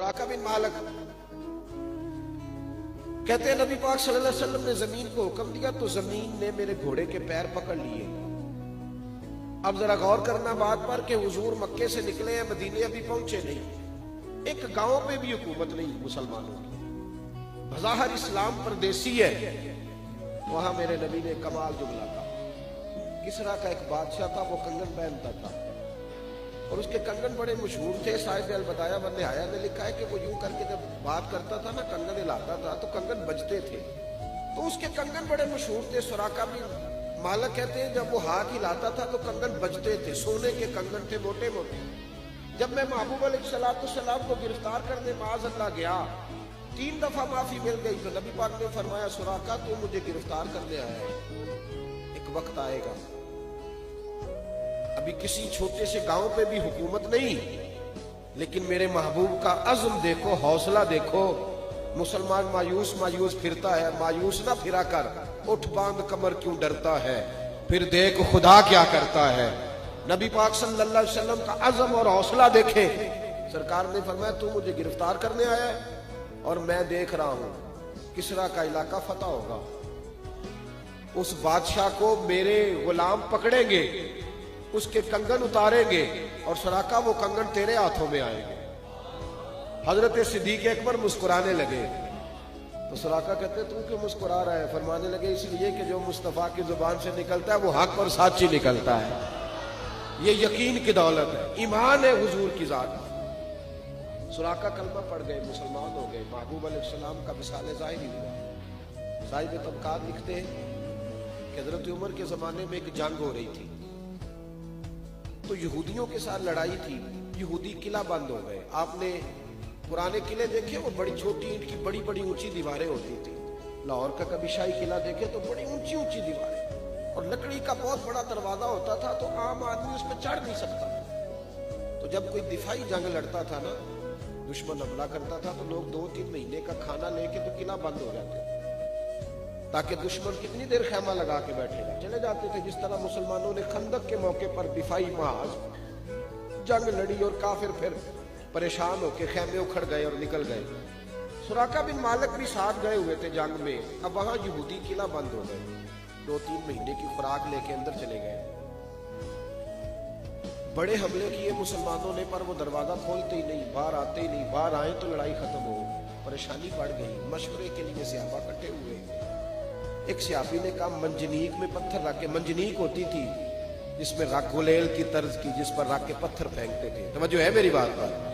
सुराका बिन मालिक कहते हैं नबी पाक सल्लल्लाहु अलैहि वसल्लम ने जमीन को हुक्म दिया तो जमीन ने मेरे घोड़े के पैर पकड़ लिए। अब जरा गौर करना बात पर कि हुजूर मक्के से निकले हैं, मदीने अभी पहुंचे नहीं, एक गांव पे भी हुकूमत नहीं मुसलमानों की, बज़ाहिर इस्लाम परदेसी है। वहां मेरे नबी ने कमाल जुमला कहा। किसरा का एक बादशाह था, वो कंगन पहनता था और उसके कंगन बड़े मशहूर थे। साहिब अल-बदाया व निहाया में लिखा है कि वो यूं करके जब बात करता था ना, कंगन हिलाता था तो कंगन बजते थे, तो उसके कंगन बड़े मशहूर थे। सुराका भी मालिक कहते हैं जब वो हाथ हिलाता था तो कंगन बजते थे, सोने के कंगन थे मोटे मोटे। जब मैं महबूब अलैहिस्सलाम को गिरफ्तार करने माज़ अल्लाह गया, 3 दफा माफी मिल गई तो नबी पाक ने फरमाया सुराका तू मुझे गिरफ्तार करने आया है, एक वक्त आएगा, अभी किसी छोटे से गांव पे भी हुकूमत नहीं, लेकिन मेरे महबूब का अज़्म देखो, हौसला देखो। मुसलमान मायूस मायूस फिरता है, मायूस ना फिरा कर, उठ बांध कमर क्यों डरता है, फिर देख खुदा क्या करता है। नबी पाक सल्लल्लाहु अलैहि वसल्लम का अज़्म और हौसला देखे। सरकार ने फरमाया तू मुझे गिरफ्तार करने आया है और मैं देख रहा हूं किसरा का इलाका फतह होगा, उस बादशाह को मेरे गुलाम पकड़ेंगे, उसके कंगन उतारेंगे और सुराका वो कंगन तेरे हाथों में आएंगे। हजरत सिद्दीक अकबर मुस्कुराने लगे तो सुराका कहते तू क्यों मुस्कुरा रहा है? फरमाने लगे इसलिए कि जो मुस्तफा की जुबान से निकलता है वो हक और साची निकलता है, ये यकीन की दौलत है, ईमान है हुजूर की जात। सुराका कलमा पढ़ गए, मुसलमान हो गए, महबूब अलैहिस्सलाम का विसाल ज़ाहिर हुआ। साहिब तबकात लिखते हैं कि हजरत उमर के जमाने में एक जंग हो रही थी तो यहूदियों के साथ लड़ाई थी, यहूदी किला बंद हो गए। आपने पुराने किले देखे, वो बड़ी छोटी ईंट की बड़ी बड़ी ऊंची दीवारें होती थी। लाहौर का कभी शाही किला देखे तो बड़ी ऊंची ऊंची दीवारें और लकड़ी का बहुत बड़ा दरवाजा होता था, तो आम आदमी उस पर चढ़ नहीं सकता। तो जब कोई दिफाई जंग लड़ता था ना, दुश्मन हमला करता था, तो लोग 2-3 महीने का खाना लेके तो किला बंद हो जाते थे, ताकि दुश्मन कितनी देर खैमा लगा के बैठेगा, चले जाते थे। जिस तरह मुसलमानों ने खंदक के मौके पर दिफाई महाज जंग लड़ी और काफिर फिर परेशान होकर खैमे उखड़ गए और निकल गए। सुराका बिन मालिक भी साथ गए हुए थे जंग में। अब वहां यहूदी किला बंद हो गए, 2-3 महीने की खुराक लेके अंदर चले गए। बड़े हमले किए मुसलमानों ने, पर वो दरवाजा खोलते ही नहीं, बाहर आते ही नहीं, बाहर आए तो लड़ाई खत्म हो, परेशानी बढ़ गई। मशवरे के लिए सहाबा इकट्ठे हुए। एक सहाबी ने कहा मंजनीक में पत्थर रख के, मंजनीक होती थी जिसमें रख गुलेल की तर्ज की, जिस पर रख के पत्थर फेंकते थे। समझो है मेरी बात पर?